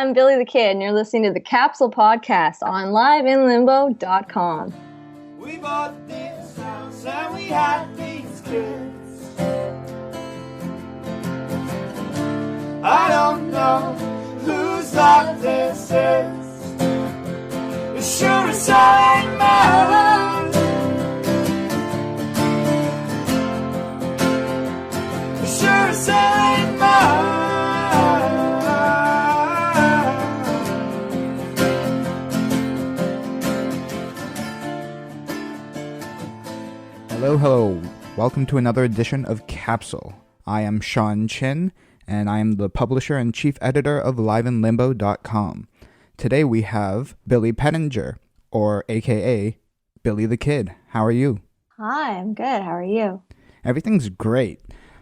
I'm Billy the Kid, and you're listening to the Capsule podcast on liveinlimbo.com. We bought this house and we had these kids. I don't know whose life this is. It sure as hell ain't mine. It sure as hell ain't mine. Hello. Welcome to another edition of Capsule. I am Sean Chin, and I am the publisher and chief editor of liveinlimbo.com. Today we have Billy Pettinger, or AKA Billy the Kid. How are you? Hi, I'm good. How are you? Everything's great.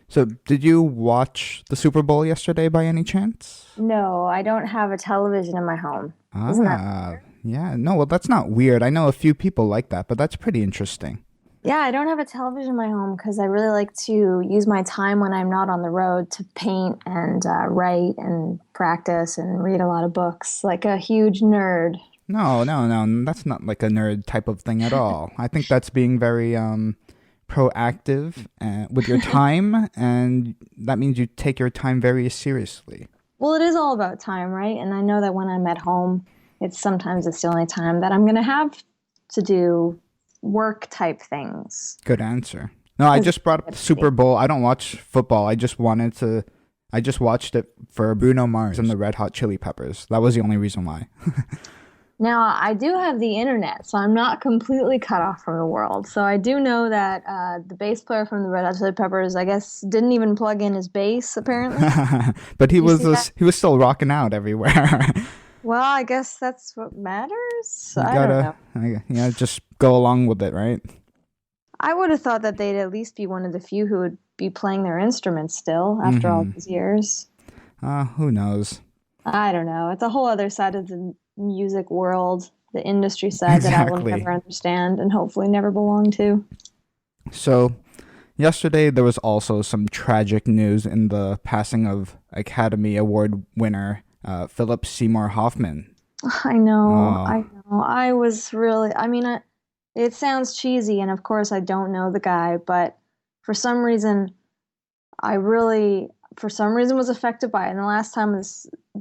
So, did you watch the Super Bowl yesterday by any chance? No, I don't have a television in my home. Isn't that weird? Yeah. No, well, that's not weird. I know a few people like that, but that's pretty interesting. Yeah, I don't have a television in my home because I really like to use my time when I'm not on the road to paint and write and practice and read a lot of books, like a huge nerd. No, that's not like a nerd type of thing at all. I think that's being very proactive with your time, and that means you take your time very seriously. Well, it is all about time, right? And I know that when I'm at home, it's the only time that I'm going to have to do work type things. Good answer. No, I just brought up the Super Bowl. I don't watch football. I just watched it for Bruno Mars and the Red Hot Chili Peppers. That was the only reason why. Now, I do have the internet, so I'm not completely cut off from the world. So I do know that the bass player from the Red Hot Chili Peppers, I guess, didn't even plug in his bass, apparently. But he was still rocking out everywhere. Well, I guess that's what matters. I don't know. Just go along with it, right? I would have thought that they'd at least be one of the few who would be playing their instruments still after all these years. Who knows? I don't know. It's a whole other side of the music world, the industry side that I will never understand and hopefully never belong to. So, yesterday there was also some tragic news in the passing of Academy Award winner Philip Seymour Hoffman. I know. I was really, it sounds cheesy, and of course I don't know the guy, but for some reason was affected by it. And the last time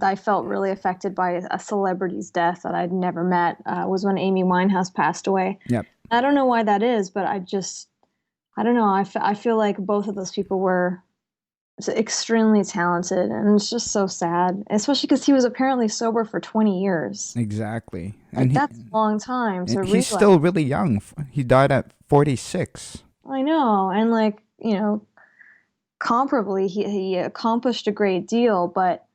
I felt really affected by a celebrity's death that I'd never met was when Amy Winehouse passed away. Yep. I don't know why that is, but I don't know. I feel like both of those people were extremely talented, and it's just so sad, especially because he was apparently sober for 20 years. Exactly. And that's a long time to he's still really young. He died at 46. I know. And comparably, he accomplished a great deal, but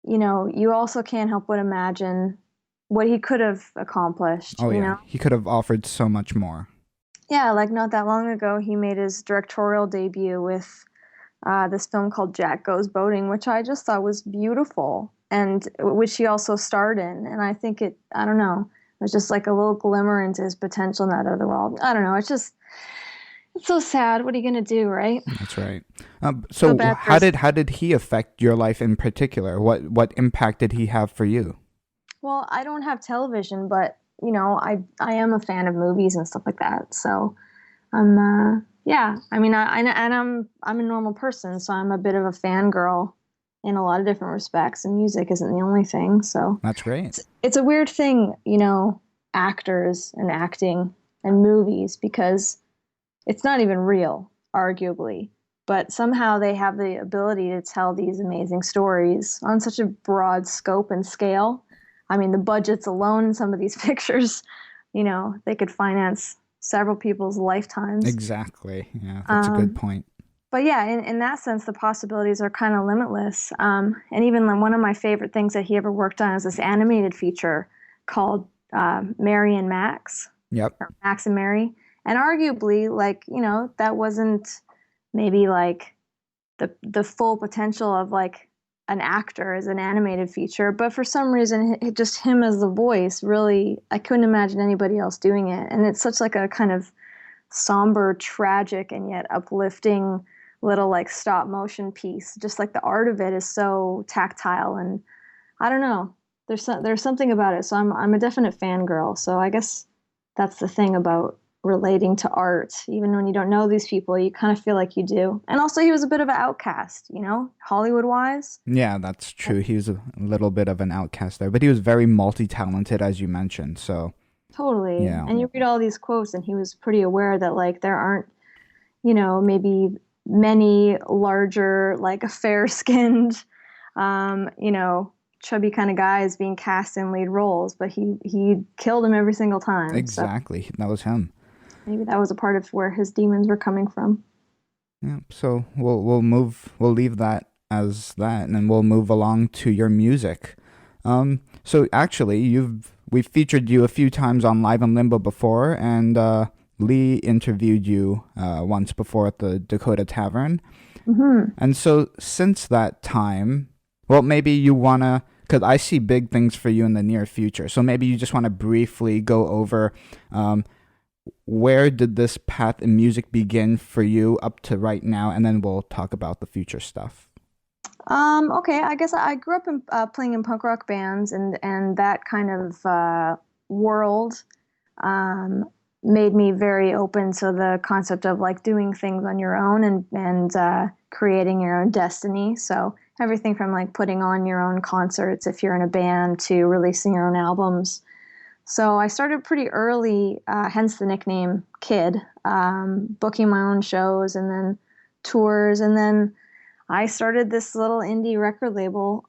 you also can't help but imagine what he could have accomplished. Oh, yeah. He could have offered so much more. Yeah, like not that long ago, he made his directorial debut with this film called Jack Goes Boating, which I just thought was beautiful, and which he also starred in. And I think it was just like a little glimmer into his potential in that other world. I don't know. It's so sad. What are you going to do, right? That's right. So how did he affect your life in particular? What impact did he have for you? Well, I don't have television, but I am a fan of movies and stuff like that. So I'm I'm a normal person, so I'm a bit of a fangirl in a lot of different respects, and music isn't the only thing. So that's great. It's a weird thing, actors and acting and movies, because it's not even real, arguably, but somehow they have the ability to tell these amazing stories on such a broad scope and scale. I mean, the budgets alone in some of these pictures, they could finance several people's lifetimes. Exactly. Yeah, that's a good point. But yeah, in that sense, the possibilities are kind of limitless. And even one of my favorite things that he ever worked on is this animated feature called Mary and Max. Yep. Or Max and Mary. And arguably, that wasn't maybe like the full potential of like an actor as an animated feature, but for some reason, just him as the voice, really, I couldn't imagine anybody else doing it. And it's such like a kind of somber, tragic, and yet uplifting little like stop motion piece. Just like the art of it is so tactile, and I don't know. there's something about it. So I'm a definite fangirl. So I guess that's the thing about relating to art. Even when you don't know these people, you kind of feel like you do. And also, he was a bit of an outcast, Hollywood wise. Yeah, that's true. He was a little bit of an outcast there, but he was very multi-talented, as you mentioned. So, Totally. yeah, And you read all these quotes, and he was pretty aware that like there aren't, maybe many larger, like fair-skinned, um, you know, chubby kind of guys being cast in lead roles, but he killed him every single time. So exactly. That was him. maybe that was a part of where his demons were coming from. Yeah. So we'll leave that as that, and then we'll move along to your music. So actually, we've featured you a few times on Live in Limbo before, and Lee interviewed you once before at the Dakota Tavern. Hmm. And so since that time, well, maybe you wanna, because I see big things for you in the near future. So maybe you just want to briefly go over um, where did this path in music begin for you up to right now, and then we'll talk about the future stuff. Okay, I guess I grew up playing in punk rock bands, and that kind of world um, made me very open to the concept of like doing things on your own and creating your own destiny. So everything from like putting on your own concerts if you're in a band to releasing your own albums. So I started pretty early, hence the nickname Kid, booking my own shows and then tours. And then I started this little indie record label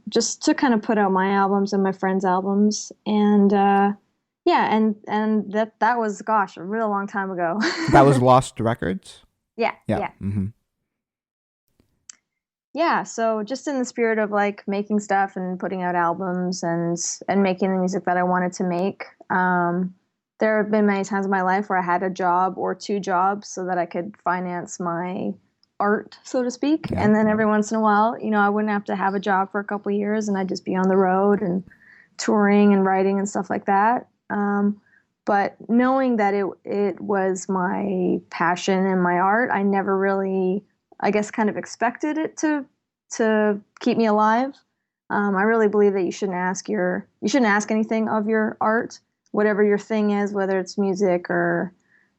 just to kind of put out my albums and my friends' albums. And yeah, and that was, gosh, a real long time ago. That was Lost Records? Yeah, Yeah. yeah. Mm-hmm. Yeah, so just in the spirit of like making stuff and putting out albums and making the music that I wanted to make. There have been many times in my life where I had a job or two jobs so that I could finance my art, so to speak. Yeah. And then every once in a while, I wouldn't have to have a job for a couple of years and I'd just be on the road and touring and writing and stuff like that. But knowing that it was my passion and my art, I never really, I guess, kind of expected it to keep me alive. I really believe that you shouldn't ask anything of your art, whatever your thing is, whether it's music or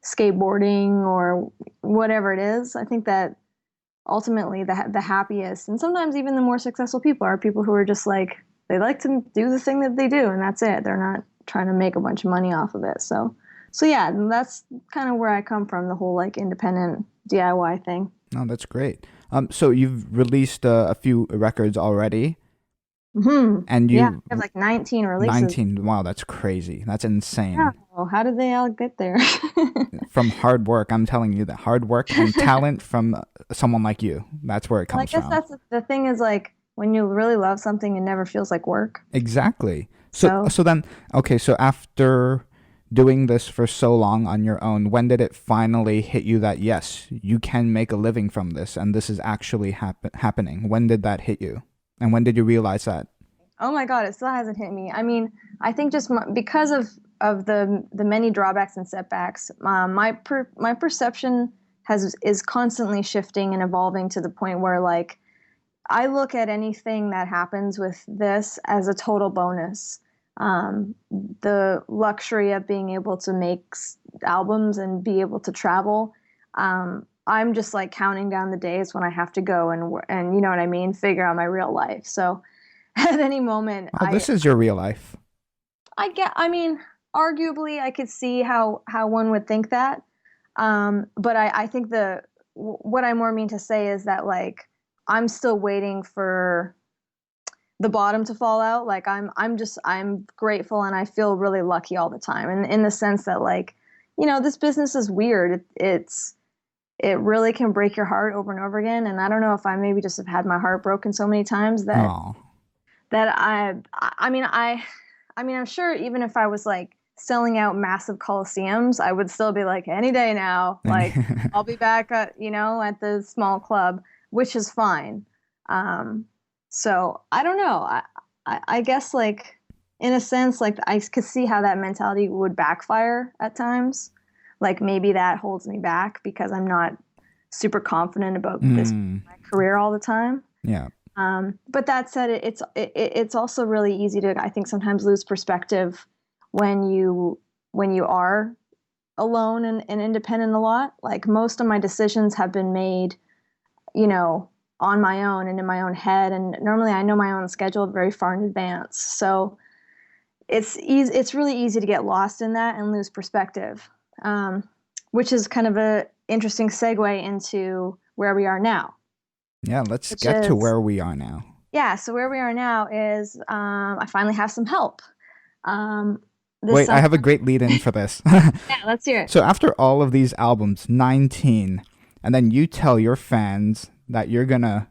skateboarding or whatever it is. I think that ultimately the happiest and sometimes even the more successful people are people who are just like they like to do the thing that they do and that's it. They're not trying to make a bunch of money off of it. So yeah, that's kind of where I come from, the whole like independent DIY thing. Oh, that's great. So you've released a few records already, and Yeah, I you have like 19 releases. 19. Wow, that's crazy. That's insane. Yeah. Well, how did they all get there? From hard work, I'm telling you that hard work and talent from someone like you. That's where it Well, I comes guess from. that's the thing is like when you really love something, it never feels like work. Exactly. So then, okay, so after doing this for so long on your own, when did it finally hit you that yes, you can make a living from this and this is actually happening? When did that hit you? And when did you realize that? Oh my God, it still hasn't hit me. I mean, I think just because of the many drawbacks and setbacks, my perception is constantly shifting and evolving to the point where like I look at anything that happens with this as a total bonus. The luxury of being able to make albums and be able to travel. I'm just like counting down the days when I have to go and you know what I mean, figure out my real life. So at any moment, Oh, this is your real life. I mean, arguably, I could see how one would think that. But I think what I more mean to say is that like I'm still waiting for the bottom to fall out. Like I'm grateful and I feel really lucky all the time. And in the sense that like, this business is weird. It really can break your heart over and over again. And I don't know if I maybe just have had my heart broken so many times that Oh. that I mean, I'm sure even if I was like selling out massive coliseums, I would still be like, any day now, like I'll be back at the small club, which is fine. So I don't know. I guess like in a sense, like I could see how that mentality would backfire at times. Like maybe that holds me back because I'm not super confident about this Mm, my career all the time. yeah. But that said, it's also really easy to, I think, sometimes lose perspective when you are alone and independent a lot. Like most of my decisions have been made, on my own and in my own head. And normally I know my own schedule very far in advance. So it's really easy to get lost in that and lose perspective, which is kind of a interesting segue into where we are now. Yeah, let's get to where we are now. Yeah, so where we are now is I finally have some help. Wait, I have a great lead-in for this. Yeah, let's hear it. So after all of these albums, 19, and then you tell your fans that you're going to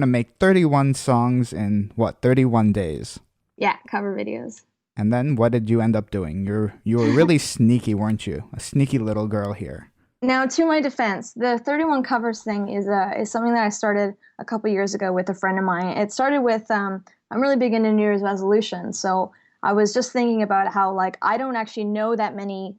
make 31 songs in, 31 days? Yeah, cover videos. And then what did you end up doing? You were really sneaky, weren't you? A sneaky little girl here. Now, to my defense, the 31 covers thing is something that I started a couple years ago with a friend of mine. It started with I'm really big into New Year's resolutions, so I was just thinking about how I don't actually know that many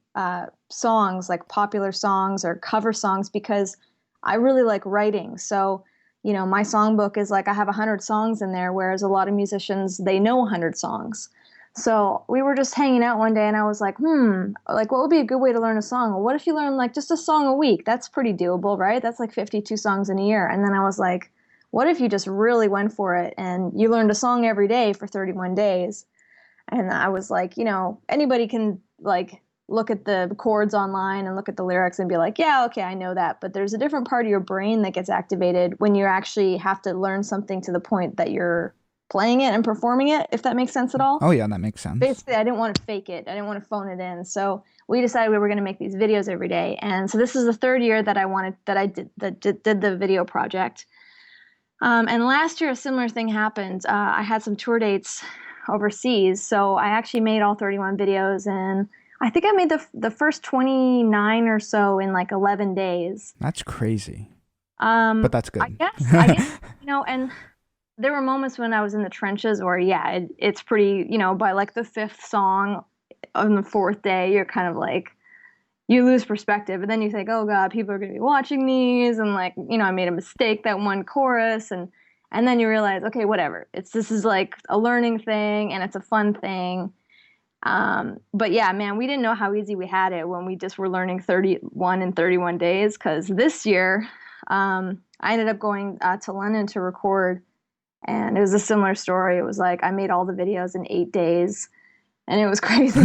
songs, like popular songs or cover songs, because I really like writing. So my songbook is I have 100 songs in there, whereas a lot of musicians, they know 100 songs. So we were just hanging out one day and I was like, what would be a good way to learn a song? Well, what if you learn just a song a week? That's pretty doable, right? That's 52 songs in a year. And then I was like, what if you just really went for it and you learned a song every day for 31 days? And I was like, anybody can look at the chords online and look at the lyrics and be like, yeah, okay, I know that. But there's a different part of your brain that gets activated when you actually have to learn something to the point that you're playing it and performing it, if that makes sense at all. Oh, yeah, that makes sense. Basically, I didn't want to fake it. I didn't want to phone it in. So we decided we were going to make these videos every day. And so this is the third year that I did the video project. And last year, a similar thing happened. I had some tour dates overseas. So I actually made all 31 videos, and I think I made the first 29 or so in 11 days. That's crazy. But that's good. I guess, and there were moments when I was in the trenches where, it's pretty, by the fifth song on the fourth day, you're kind of you lose perspective. And then you think, oh God, people are going to be watching these. And I made a mistake that one chorus. And then you realize, okay, whatever. This is a learning thing and it's a fun thing. But yeah, man, we didn't know how easy we had it when we just were learning 31 in 31 days. Cause this year, I ended up going to London to record, and it was a similar story. It was I made all the videos in 8 days, and it was crazy.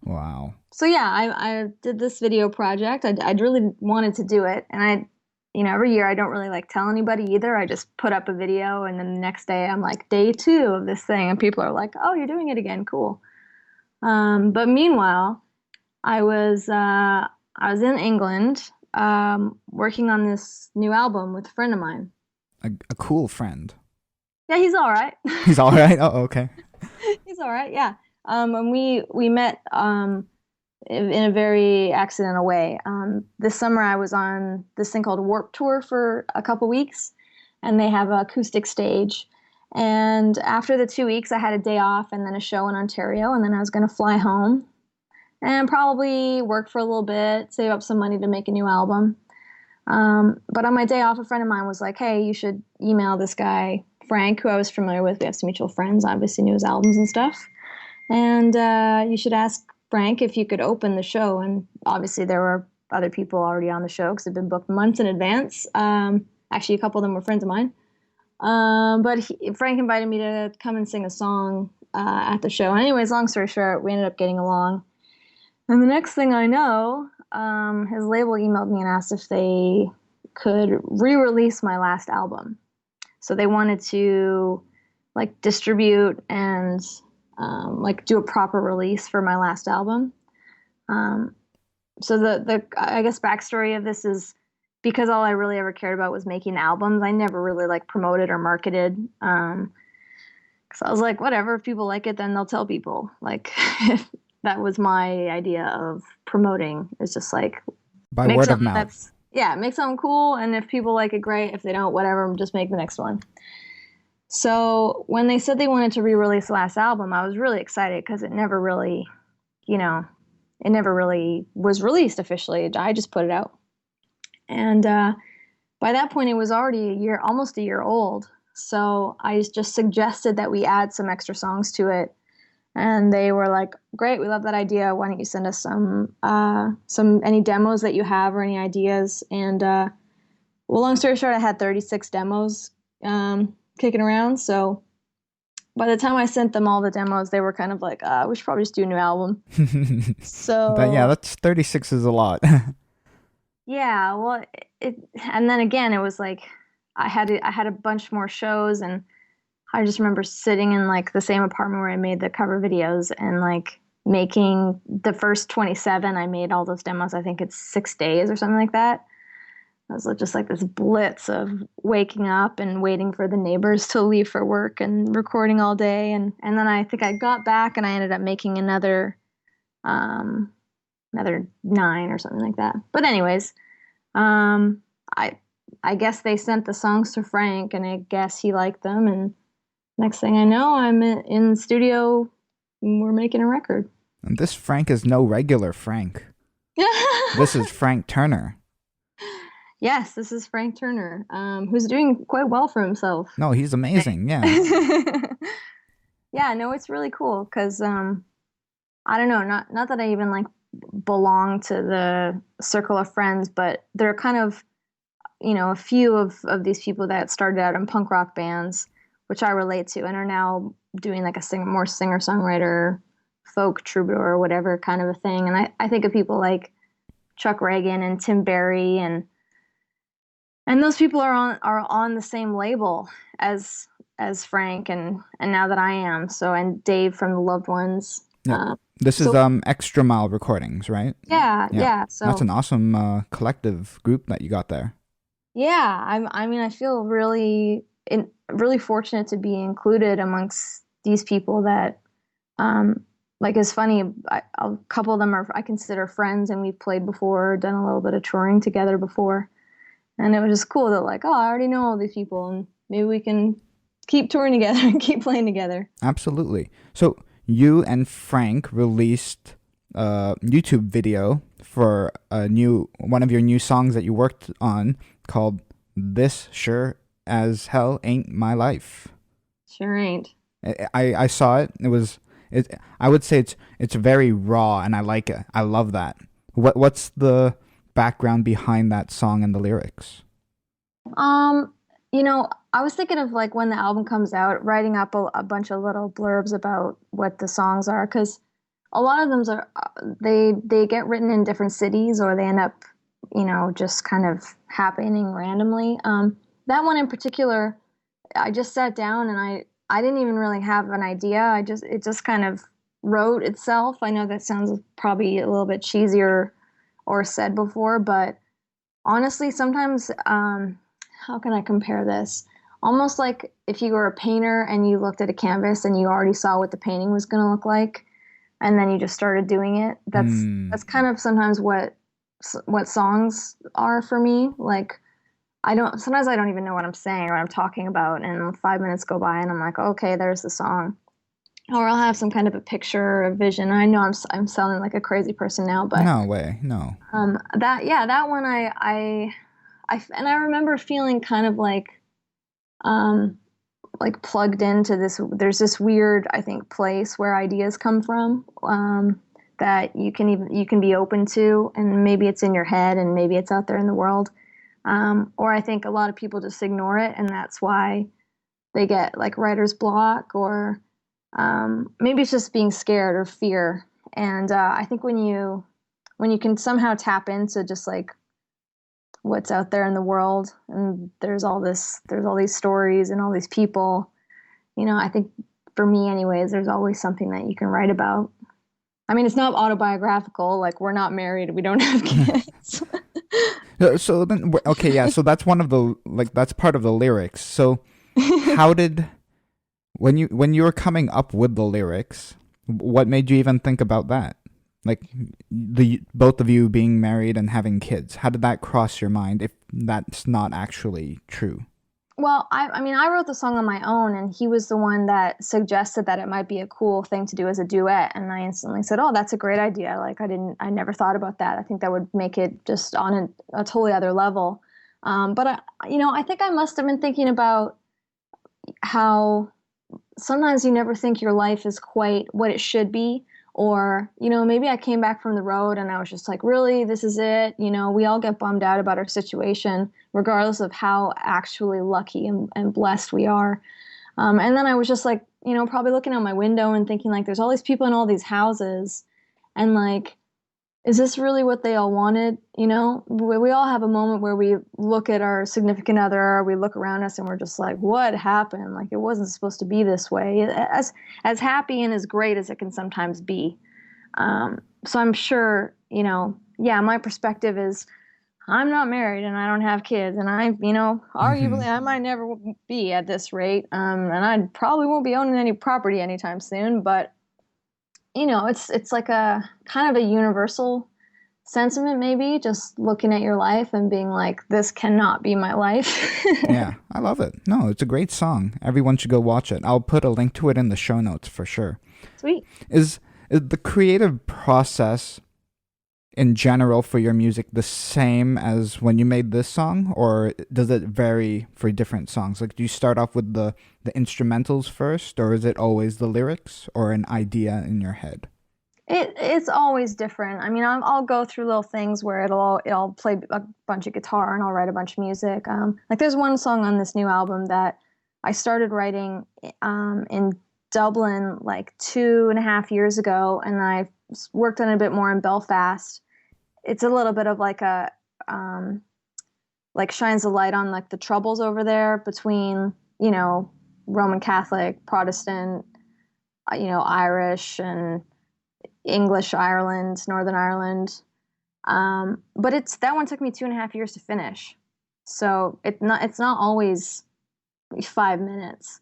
Wow. So yeah, I did this video project. I'd really wanted to do it, and every year I don't really tell anybody either. I just put up a video, and then the next day I'm day 2 of this thing, and people are like, "Oh, you're doing it again, cool." But meanwhile, I was in England working on this new album with a friend of mine. A cool friend. Yeah, he's all right. He's all right? Oh, okay. He's all right, yeah. And we met in a very accidental way. This summer I was on this thing called Warped Tour for a couple weeks, and they have an acoustic stage. And after the 2 weeks, I had a day off and then a show in Ontario, and then I was going to fly home and probably work for a little bit, save up some money to make a new album. But on my day off, a friend of mine was like, hey, you should email this guy, Frank, who I was familiar with. We have some mutual friends, obviously knew his albums and stuff. And you should ask Frank if you could open the show. And obviously there were other people already on the show because it had been booked months in advance. Actually, a couple of them were friends of mine. But Frank invited me to come and sing a song at the show. Anyways, long story short, we ended up getting along. And the next thing I know, his label emailed me and asked if they could re-release my last album. So they wanted to distribute and do a proper release for my last album. So the I guess backstory of this is because all I really ever cared about was making albums. I never really promoted or marketed. So I was like, whatever, if people like it, then they'll tell people. That was my idea of promoting. It's just by word of mouth. Make something cool, and if people like it, great. If they don't, whatever, just make the next one. So when they said they wanted to re-release the last album, I was really excited because it never really, was released officially. I just put it out. And by that point, it was already almost a year old. So I just suggested that we add some extra songs to it. And they were like, "Great, we love that idea. Why don't you send us any demos that you have or any ideas?" And well, long story short, I had 36 demos kicking around. So by the time I sent them all the demos, they were kind of like, "We should probably just do a new album." Yeah, So that's 36 is a lot. yeah, well, and then again, it was like I had a bunch more shows, and I just remember sitting in like the same apartment where I made the cover videos and like making the first 27. I made all those demos. I think it's 6 days or something like that. It was just like this blitz of waking up and waiting for the neighbors to leave for work and recording all day. And then I think I got back and I ended up making um, another 9 or something like that. But anyways, um, I I guess they sent the songs to Frank, and I guess he liked them. And next thing I know, I'm in the studio. And we're making a record. And this Frank is no regular Frank. This is Frank Turner. Yes, this is Frank Turner, who's doing quite well for himself. No, he's amazing. Yeah. Yeah, no, it's really cool because I don't know, not that I even like belong to the circle of friends, but there are kind of, a few of these people that started out in punk rock bands, which I relate to, and are now doing like more singer-songwriter, folk troubadour or whatever kind of a thing. And I think of people like Chuck Reagan and Tim Barry, and those people are on the same label as Frank and now that I am. So, and Dave from the Loved Ones. Yeah. This is Extra Mile Recordings, right? Yeah. So that's an awesome collective group that you got there. yeah, I mean, I feel really fortunate to be included amongst these people that, like, it's funny. A couple of them I consider friends, and we've played before, done a little bit of touring together before, and it was just cool that like, oh, I already know all these people, and maybe we can keep touring together and keep playing together. Absolutely. So you and Frank released a YouTube video for one of your new songs that you worked on called "This Sure as Hell Ain't My Life." Sure ain't. I saw it. I would say it's very raw, and I like it. I love that. What's the background behind that song and the lyrics? I was thinking of like when the album comes out, writing up a bunch of little blurbs about what the songs are, because a lot of them are they get written in different cities, or they end up, just kind of happening randomly. That one in particular, I just sat down and I didn't even really have an idea. It just kind of wrote itself. I know that sounds probably a little bit cheesier or said before, but honestly, sometimes, how can I compare this? Almost like if you were a painter and you looked at a canvas and you already saw what the painting was going to look like, and then you just started doing it. That's kind of sometimes what songs are for me. Like, sometimes I don't even know what I'm saying or what I'm talking about, and 5 minutes go by and I'm like, okay, there's the song. Or I'll have some kind of a picture or a vision. I know I'm sounding like a crazy person now, but no way, no. That one and I remember feeling kind of like plugged into this. There's this weird, I think, place where ideas come from, that you can be open to, and maybe it's in your head and maybe it's out there in the world. Or I think a lot of people just ignore it, and that's why they get like writer's block, or maybe it's just being scared or fear. And I think when you can somehow tap into just like what's out there in the world, and there's all these stories and all these people, I think for me anyways, there's always something that you can write about. I mean, it's not autobiographical, like we're not married, we don't have kids. So then, okay, yeah, so that's that's part of the lyrics. So how did, when you were coming up with the lyrics, what made you even think about that? Like both of you being married and having kids, how did that cross your mind if that's not actually true? Well, I mean, I wrote the song on my own, and he was the one that suggested that it might be a cool thing to do as a duet. And I instantly said, "Oh, that's a great idea. Like, I never thought about that. I think that would make it just on a totally other level." But I think I must have been thinking about how sometimes you never think your life is quite what it should be. Or, maybe I came back from the road and I was just like, really, this is it? We all get bummed out about our situation, regardless of how actually lucky and blessed we are. And then I was just like, probably looking out my window and thinking, like, there's all these people in all these houses. And, like, is this really what they all wanted? We all have a moment where we look at our significant other, we look around us and we're just like, what happened? Like, it wasn't supposed to be this way. As happy and as great as it can sometimes be. So I'm sure, yeah, my perspective is I'm not married and I don't have kids, and arguably I might never be at this rate. And I probably won't be owning any property anytime soon, but it's like a kind of a universal sentiment, maybe, just looking at your life and being like, this cannot be my life. Yeah, I love it. No, it's a great song. Everyone should go watch it. I'll put a link to it in the show notes for sure. Sweet. Is the creative process in general for your music the same as when you made this song, or does it vary for different songs? Like, do you start off with the instrumentals first, or is it always the lyrics or an idea in your head? It's always different. I mean, I'll go through little things where it'll play a bunch of guitar and I'll write a bunch of music. Like there's one song on this new album that I started writing in Dublin like 2.5 years ago, and I worked on it a bit more in Belfast. It's a little bit of like like shines a light on like the troubles over there between, Roman Catholic, Protestant, Irish and English Ireland, Northern Ireland. But that one took me 2.5 years to finish. So it's not always 5 minutes.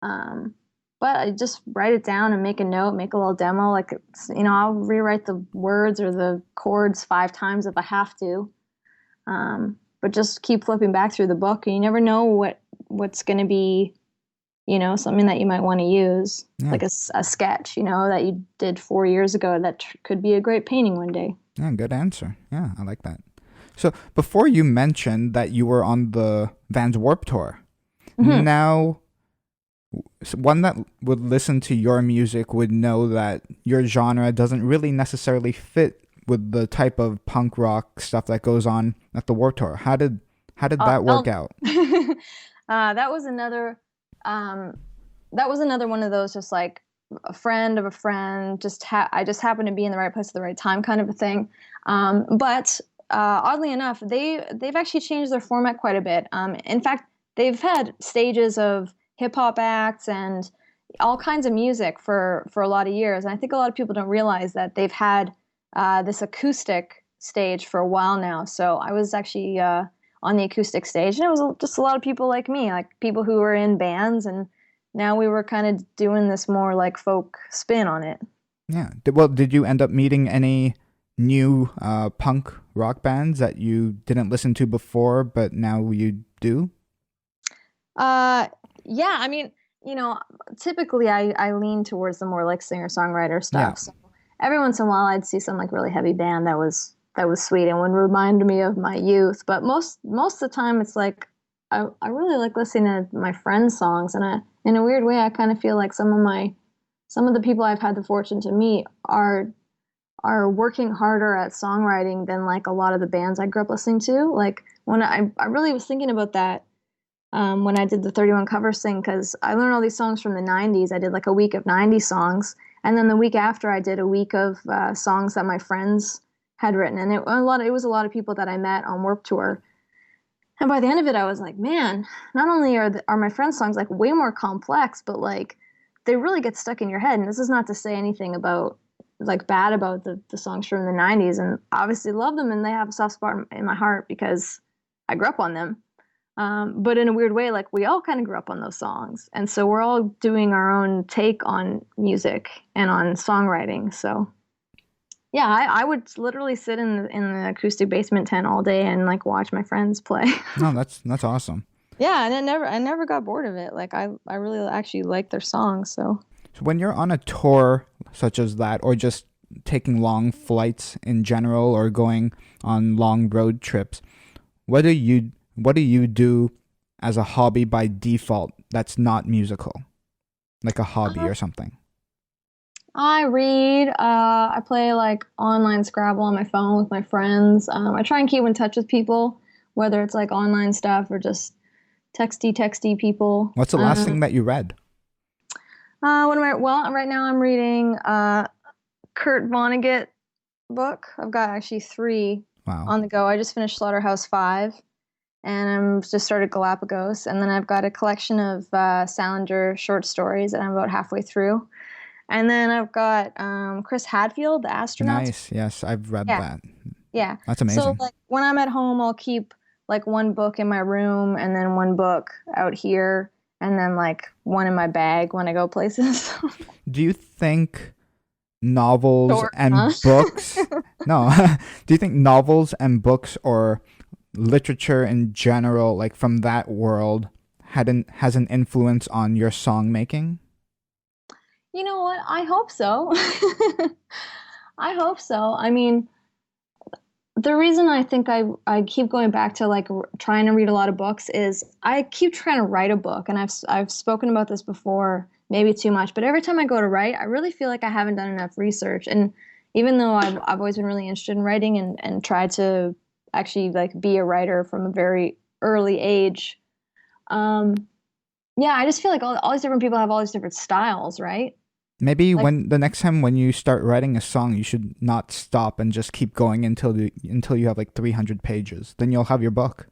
But I just write it down and make a note, make a little demo. Like, I'll rewrite the words or the chords 5 times if I have to. But just keep flipping back through the book, and you never know what's going to be, something that you might want to use, like a sketch, that you did 4 years ago that could be a great painting one day. Yeah, good answer. Yeah, I like that. So before you mentioned that you were on the Vans Warped Tour, now one that would listen to your music would know that your genre doesn't really necessarily fit with the type of punk rock stuff that goes on at the Warped Tour. How did that work out? That was another one of those, just like a friend of a friend. I just happened to be in the right place at the right time, kind of a thing. But oddly enough, they've actually changed their format quite a bit. In fact, they've had stages of hip hop acts and all kinds of music for a lot of years. And I think a lot of people don't realize that they've had this acoustic stage for a while now. So I was actually on the acoustic stage, and it was just a lot of people like me, like people who were in bands, and now we were kind of doing this more like folk spin on it. Yeah. Well, did you end up meeting any new punk rock bands that you didn't listen to before, but now you do? Yeah, I mean, typically I lean towards the more like singer-songwriter stuff. Yeah. So every once in a while I'd see some like really heavy band that was sweet and would remind me of my youth. But most of the time it's like I really like listening to my friends' songs, and in a weird way I kind of feel like some of the people I've had the fortune to meet are working harder at songwriting than like a lot of the bands I grew up listening to. Like when I really was thinking about that when I did the 31 covers thing, because I learned all these songs from the 90s. I did like a week of 90s songs, and then the week after I did a week of songs that my friends had written, and it was a lot of people that I met on Warped Tour. And by the end of it, I was like, man, not only are my friends' songs like way more complex, but like they really get stuck in your head. And this is not to say anything about like bad about the songs from the 90s, and obviously love them, and they have a soft spot in my heart because I grew up on them. But in a weird way, like we all kind of grew up on those songs. And so we're all doing our own take on music and on songwriting. So yeah, I would literally sit in the acoustic basement tent all day and like watch my friends play. No, that's awesome. Yeah, and I never got bored of it. Like I really actually like their songs. So when you're on a tour such as that, or just taking long flights in general, or going on long road trips, what do you what do you do as a hobby by default that's not musical? Like a hobby or something? I read. I play like online Scrabble on my phone with my friends. I try and keep in touch with people, whether it's like online stuff or just texty people. What's the last thing that you read? What am I? Well, right now I'm reading Kurt Vonnegut book. I've got actually 3 Wow. on the go. I just finished Slaughterhouse-Five, and I'm just started Galapagos, and then I've got a collection of Salinger short stories that I'm about halfway through, and then I've got Chris Hadfield, the astronaut. Nice. Yes, I've read Yeah, that. yeah. That's So amazing. like when I'm at home, I'll keep like one book in my room, and then one book out here, and then like one in my bag when I go places. Do you think novels Short, and huh? books? No. Do you think novels and books or literature in general, like from that world, has an influence on your song making? You know what? I hope so. I hope so. I mean, the reason I think I keep going back to like trying to read a lot of books is I keep trying to write a book, and I've spoken about this before, maybe too much, but every time I go to write, I really feel like I haven't done enough research. And even though I've always been really interested in writing and tried to actually like be a writer from a very early age, um, yeah, I just feel like all these different people have all these different styles, right? Maybe Like, when the next time when you start writing a song, you should not stop and just keep going until you have like 300 pages. Then you'll have your book.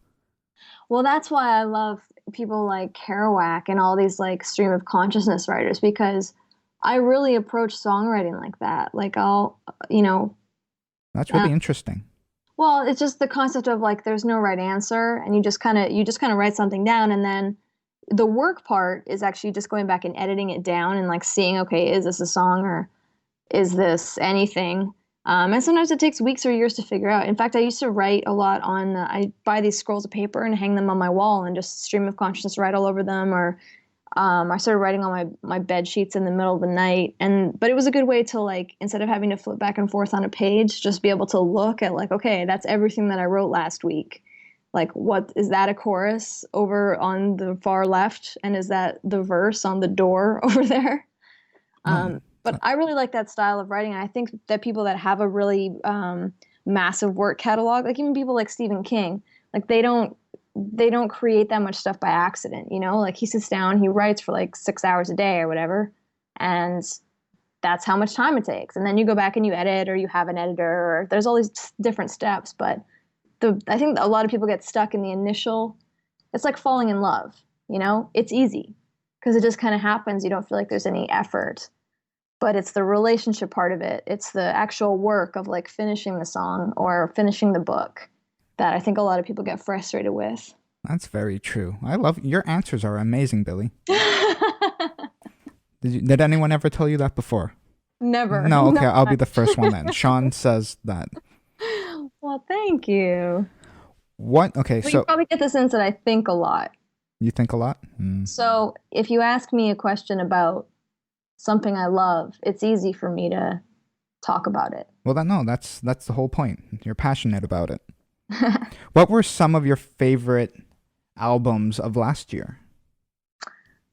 well, that's why I love people like Kerouac and all these like stream of consciousness writers because I really approach songwriting like that. Like I'll, you know, That's uh, really interesting. well, it's just the concept of like there's no right answer, and you just kind of write something down, and then the work part is actually just going back and editing it down and like seeing, okay, is this a song or is this anything? And sometimes it takes weeks or years to figure out. In fact, I used to write a lot on, I buy these scrolls of paper and hang them on my wall and just stream of consciousness write all over them. Or I started writing on my bed sheets in the middle of the night. But it was a good way to like, instead of having to flip back and forth on a page, just be able to look at like, okay, that's everything that I wrote last week. Like, what is that a chorus over on the far left? And is that the verse on the door over there? Oh, But I really like that style of writing. And I think that people that have a really massive work catalog, like even people like Stephen King, like they don't create that much stuff by accident, you know? Like he sits down, he writes for like 6 hours a day or whatever, and that's how much time it takes. And then you go back and you edit, or you have an editor, or there's all these different steps. But I think a lot of people get stuck in the initial. It's like falling in love, you know? It's easy because it just kind of happens. You don't feel like there's any effort, but it's the relationship part of it. It's the actual work of like finishing the song or finishing the book that I think a lot of people get frustrated with. that's very true. I love your answers are amazing, Billy. Did anyone ever tell you that before? Never. No, okay, No. I'll be the first one then. Sean says that. Well, thank you. What? Okay, Well, you so probably get the sense that I think a lot. you think a lot? Mm. So if you ask me a question about something I love, it's easy for me to talk about it. Well, no, that's the whole point. You're passionate about it. What were some of your favorite albums of last year?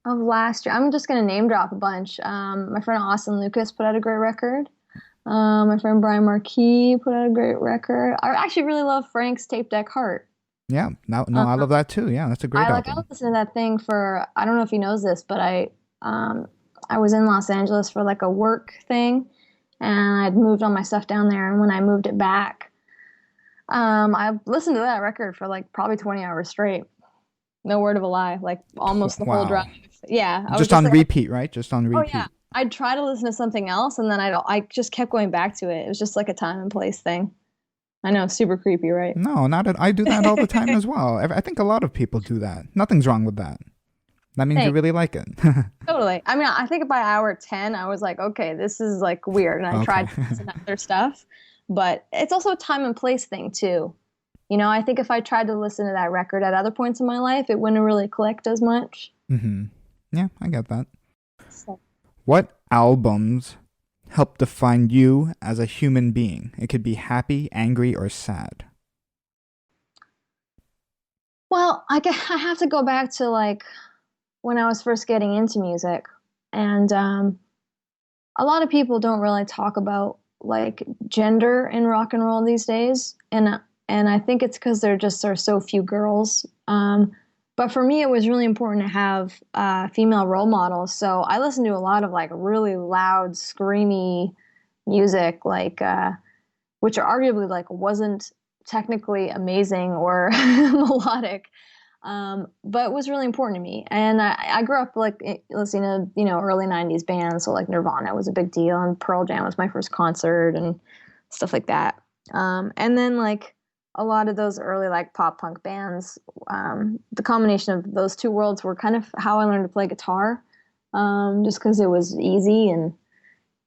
Of last year, I'm just going to name drop a bunch. My friend Austin Lucas put out a great record. My friend Brian Marquis put out a great record. I actually really love Frank's Tape Deck Heart. Yeah, no, I love that too. Yeah, that's a great I album. listened to that thing for, I don't know if he knows this, but I was in Los Angeles for like a work thing, and I'd moved all my stuff down there. And when I moved it back, I listened to that record for like probably 20 hours straight. No word of a lie, like almost the whole drive. Wow. Yeah, I was Just just on like, repeat, right? Just on oh yeah. repeat. I'd try to listen to something else, and then I just kept going back to it. It was just like a time and place thing. I know, super creepy, right? No, not at, I do that all the time as well. I think a lot of people do that. Nothing's wrong with that. That means you Thanks. really like it. Totally. I mean, I think by hour 10, I was like, okay, this is like weird, and I Okay. tried to listen to other stuff, but it's also a time and place thing too. You know, I think if I tried to listen to that record at other points in my life, it wouldn't have really clicked as much. Mm-hmm. Yeah, I get that. So, What albums help define you as a human being? It could be happy, angry, or sad. Well, I have to go back to like when I was first getting into music, and a lot of people don't really talk about like gender in rock and roll these days, and I think it's because there just are so few girls. But for me, it was really important to have female role models. So I listened to a lot of like really loud, screamy music, like which arguably like wasn't technically amazing or melodic, but it was really important to me. And I grew up like listening to early '90s bands, so like Nirvana was a big deal, and Pearl Jam was my first concert and stuff like that. And then like a lot of those early like pop punk bands, the combination of those two worlds were kind of how I learned to play guitar, just because it was easy and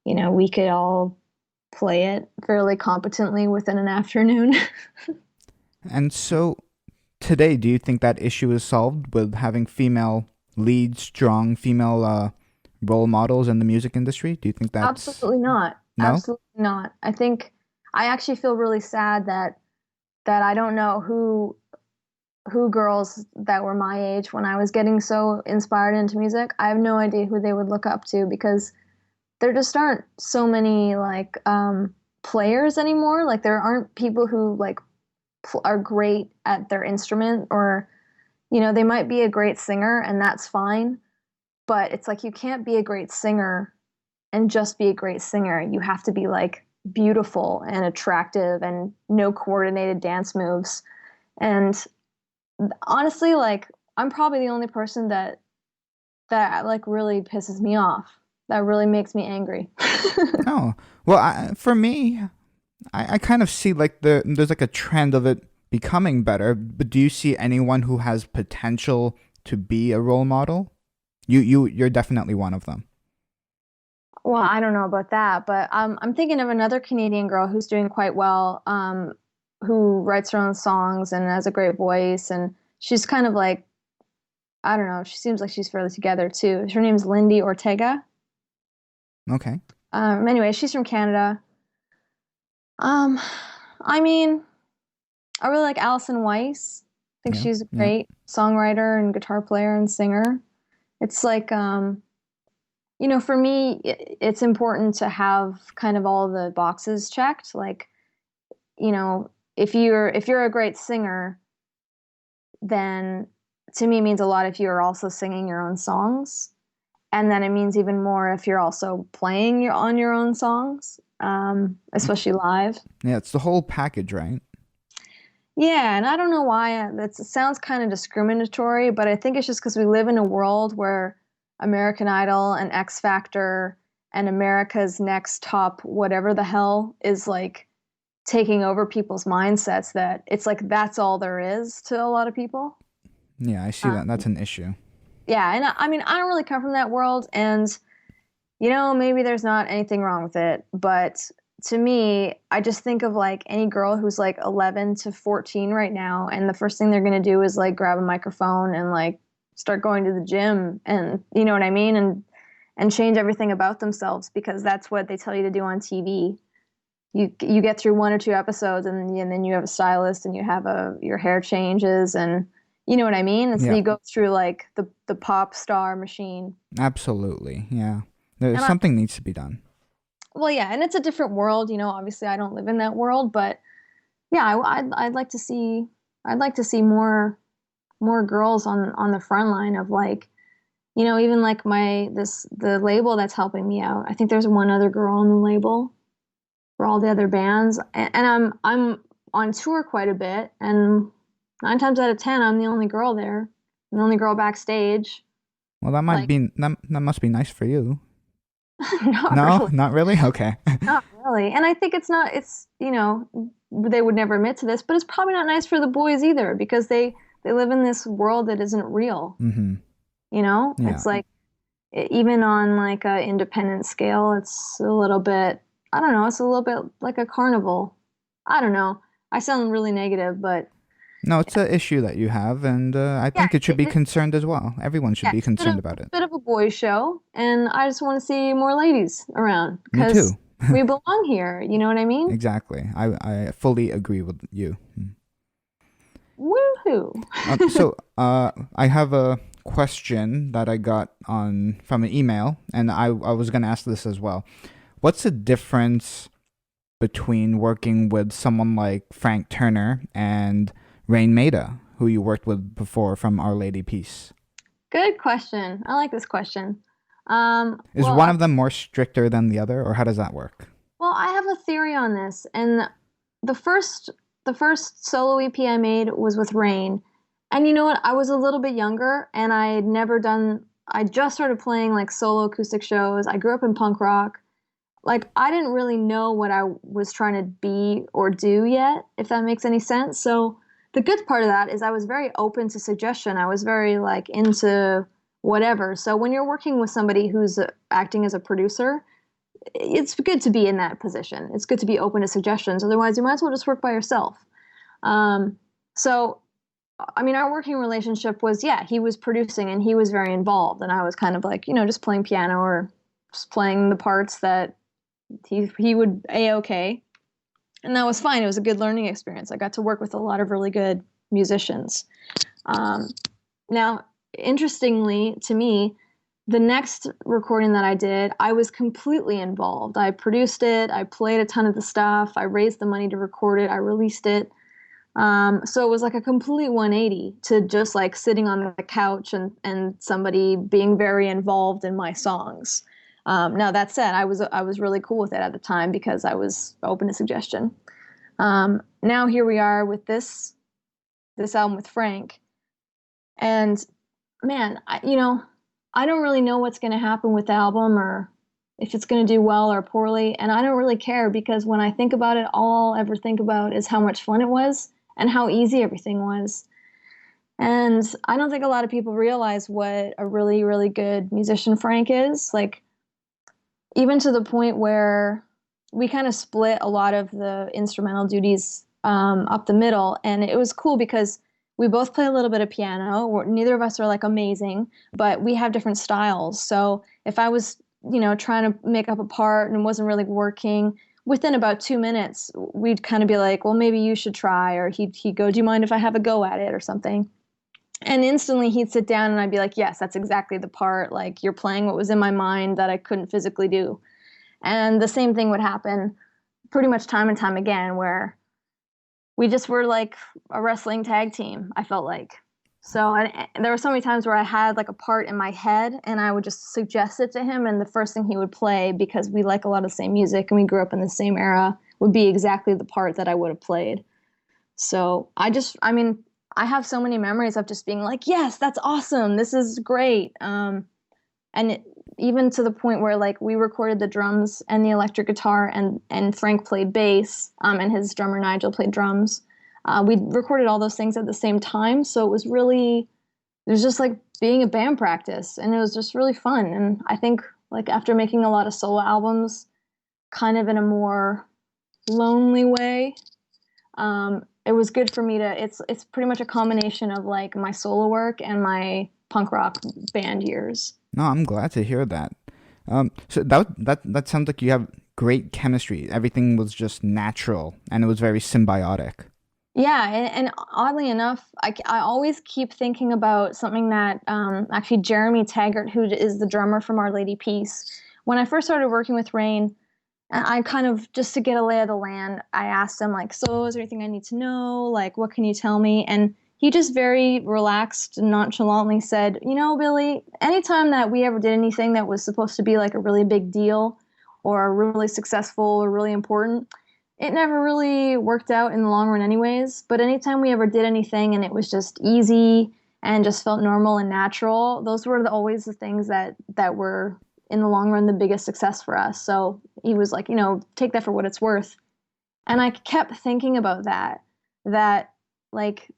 we could all play it fairly competently within an afternoon. And so today, do you think that issue is solved with having female leads, strong female role models in the music industry? Do you think that's Absolutely not. no? Absolutely not. I think I actually feel really sad that I don't know who girls that were my age when I was getting so inspired into music. I have no idea who they would look up to because there just aren't so many like players anymore. Like there aren't people who like are great at their instrument, or they might be a great singer and that's fine, but it's like you can't be a great singer and just be a great singer. You have to be like beautiful and attractive and no coordinated dance moves. And honestly, like I'm probably the only person that like really pisses me off. That really makes me angry. Oh, well, for me, I kind of see like there's like a trend of it becoming better. But do you see anyone who has potential to be a role model? You're definitely one of them. Well, I don't know about that, but I'm thinking of another Canadian girl who's doing quite well, who writes her own songs and has a great voice, and she's kind of like, I don't know, she seems like she's fairly together too. Her name's Lindy Ortega. Okay. Anyway, she's from Canada. Um, I mean, I really like Alison Weiss. I think Yeah. she's a Yeah. great songwriter and guitar player and singer. It's like, for me, it's important to have kind of all the boxes checked. Like, if you're a great singer, then to me it means a lot if you're also singing your own songs, and then it means even more if you're also playing on your own songs, especially live. Yeah. It's the whole package, right? Yeah, and I don't know why it sounds kind of discriminatory, but I think it's just because we live in a world where American Idol and X Factor and America's Next Top whatever the hell is like taking over people's mindsets, that it's like that's all there is to a lot of people. Yeah, I see Uh, that. That's an issue. yeah, and I mean, I don't really come from that world, and maybe there's not anything wrong with it, but to me, I just think of like any girl who's like 11 to 14 right now, and the first thing they're going to do is like grab a microphone and like start going to the gym, and you know what I mean, and change everything about themselves because that's what they tell you to do on TV. You get through one or two episodes, and then you have a stylist, and you have your hair changes, and you know what I mean. And so Yeah. you go through like the pop star machine. Absolutely. Yeah. There's And something needs to be done. well, yeah, and it's a different world. Obviously, I don't live in that world, but yeah, I'd like to see more girls on the front line of like, even like the label that's helping me out. I think there's one other girl on the label for all the other bands, and I'm on tour quite a bit, and 9 times out of 10, I'm the only girl there, the only girl backstage. Well, that might Like, be that must be nice for you. not No, really. not really. Okay. Not really. And I think they would never admit to this, but it's probably not nice for the boys either because they live in this world that isn't real. Mm-hmm. Yeah. It's like even on like a independent scale, it's a little bit, I don't know, it's a little bit like a carnival. I don't know. I sound really negative, but No, it's an issue that you have, and I yeah, think it should be concerned as well. Everyone should yeah, be concerned about it. bit of a boys show, and I just want to see more ladies around Me because too. we belong here. You know what I mean? Exactly. I fully agree with you. Woohoo! I have a question that I got on from an email, and I was going to ask this as well. What's the difference between working with someone like Frank Turner and Raine Maida, who you worked with before from Our Lady Peace? Good question. I like this question. Is one of them more stricter than the other, or how does that work? Well, I have a theory on this, and the first the first solo EP I made was with Raine. And you know what? I was a little bit younger and I had never done I just started playing like solo acoustic shows. I grew up in punk rock. Like I didn't really know what I was trying to be or do yet, if that makes any sense. So the good part of that is I was very open to suggestion. I was very like into whatever. So when you're working with somebody who's acting as a producer, it's good to be in that position. It's good to be open to suggestions. Otherwise, you might as well just work by yourself. Um, so, I mean, our working relationship was, yeah, he was producing and he was very involved, and I was kind of like, just playing piano or just playing the parts that he would a-okay, and that was fine. It was a good learning experience. I got to work with a lot of really good musicians. Um, Now, interestingly to me, the next recording that I did, I was completely involved. I produced it, I played a ton of the stuff, I raised the money to record it, I released it. So it was like a complete 180 to just like sitting on the couch and somebody being very involved in my songs. Now that said, I was really cool with it at the time because I was open to suggestion. Now here we are with this album with Frank, and man, I don't really know what's going to happen with the album or if it's going to do well or poorly. And I don't really care because when I think about it, all I'll ever think about is how much fun it was and how easy everything was. And I don't think a lot of people realize what a really, really good musician Frank is. Like, even to the point where we kind of split a lot of the instrumental duties up the middle. And it was cool because we both play a little bit of piano. Neither of us are like amazing, but we have different styles. So if I was, trying to make up a part and wasn't really working, within about 2 minutes, we'd kind of be like, well, maybe you should try. Or he'd go, do you mind if I have a go at it or something? And instantly he'd sit down and I'd be like, yes, that's exactly the part. Like you're playing what was in my mind that I couldn't physically do. And the same thing would happen pretty much time and time again, where we just were like a wrestling tag team, I felt like. So and there were so many times where I had like a part in my head and I would just suggest it to him. And the first thing he would play, because we like a lot of the same music and we grew up in the same era, would be exactly the part that I would have played. So I mean, I have so many memories of just being like, yes, that's awesome. This is great. Even to the point where like we recorded the drums and the electric guitar and Frank played bass, and his drummer Nigel played drums. We recorded all those things at the same time. So it was just like being a band practice, and it was just really fun. And I think like after making a lot of solo albums, kind of in a more lonely way, it was good for me to it's pretty much a combination of like my solo work and my punk rock band years. No, I'm glad to hear that. So that sounds like you have great chemistry. Everything was just natural and it was very symbiotic. Yeah, and oddly enough, I always keep thinking about something that actually Jeremy Taggart, who is the drummer from Our Lady Peace, when I first started working with Raine, I kind of, just to get a lay of the land, I asked him, like, so is there anything I need to know? Like, what can you tell me? And he just very relaxed and nonchalantly said, Billy, anytime that we ever did anything that was supposed to be like a really big deal or really successful or really important, it never really worked out in the long run anyways. But anytime we ever did anything and it was just easy and just felt normal and natural, those were always the things that were in the long run the biggest success for us. So he was like, take that for what it's worth. And I kept thinking about that like,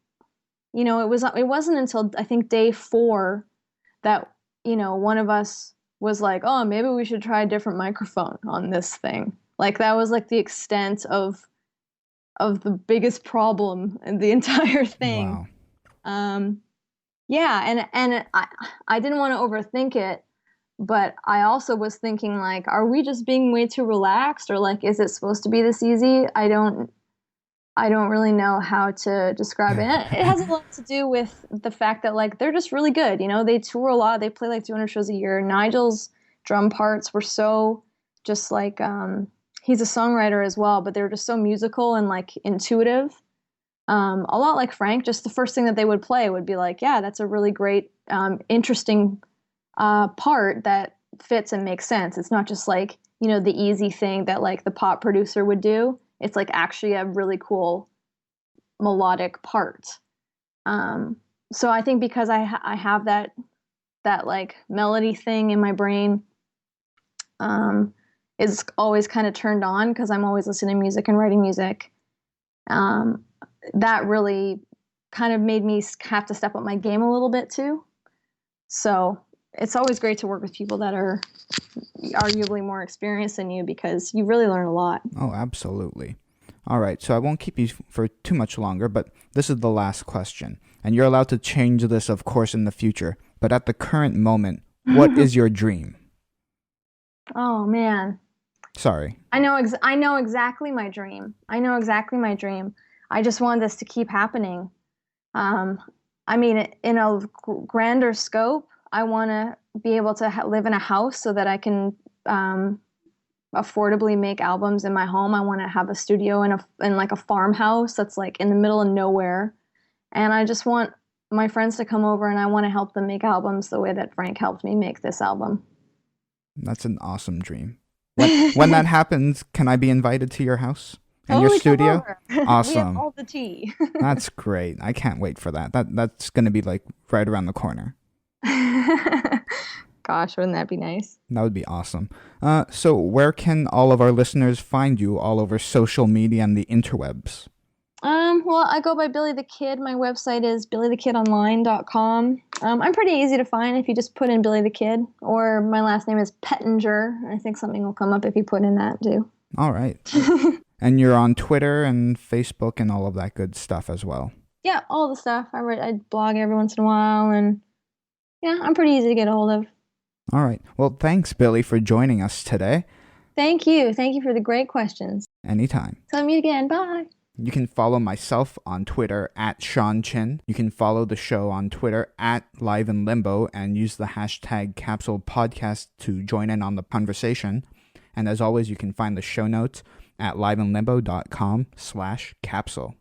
it wasn't until I think day 4 that, one of us was like, oh, maybe we should try a different microphone on this thing. Like that was like the extent of the biggest problem in the entire thing. Wow. Yeah, and I didn't want to overthink it, but I also was thinking like, are we just being way too relaxed, or like, is it supposed to be this easy? I don't really know how to describe it. And it has a lot to do with the fact that like they're just really good. You know, they tour a lot. They play like 200 shows a year. Nigel's drum parts were so just like he's a songwriter as well, but they were just so musical and like intuitive. A lot like Frank, just the first thing that they would play would be like, yeah, that's a really great, interesting part that fits and makes sense. It's not just like, you know, the easy thing that like the pop producer would do. It's like actually a really cool melodic part. So I think because I have that like melody thing in my brain, is always kind of turned on because I'm always listening to music and writing music. Um, that really kind of made me have to step up my game a little bit too. So it's always great to work with people that are arguably more experienced than you because you really learn a lot. Oh, absolutely. All right, so I won't keep you for too much longer, but this is the last question. And you're allowed to change this, of course, in the future. But at the current moment, what is your dream? Oh, man. Sorry. I know exactly my dream. I know exactly my dream. I just want this to keep happening. I mean, in a grander scope, I want to be able to live in a house so that I can affordably make albums in my home. I want to have a studio in like a farmhouse that's like in the middle of nowhere. And I just want my friends to come over and I want to help them make albums the way that Frank helped me make this album. That's an awesome dream. When that happens, can I be invited to your house and Totally your studio? Awesome. We have all the tea. That's great. I can't wait for that. That's going to be like right around the corner. Gosh, wouldn't that be nice? That would be awesome. So where can all of our listeners find you all over social media and the interwebs? Well, I go by Billy the Kid. My website is billythekidonline.com. I'm pretty easy to find if you just put in Billy the Kid, or my last name is Pettinger. I think something will come up if you put in that too. All right. And you're on Twitter and Facebook and all of that good stuff as well. Yeah, all the stuff. I blog every once in a while, and yeah, I'm pretty easy to get a hold of. All right. Well, thanks, Billy, for joining us today. Thank you. Thank you for the great questions. Anytime. Till meet again. Bye. You can follow myself on Twitter at Sean Chin. You can follow the show on Twitter at Live in Limbo and use the hashtag Capsule Podcast to join in on the conversation. And as always, you can find the show notes at liveinlimbo.com/capsule.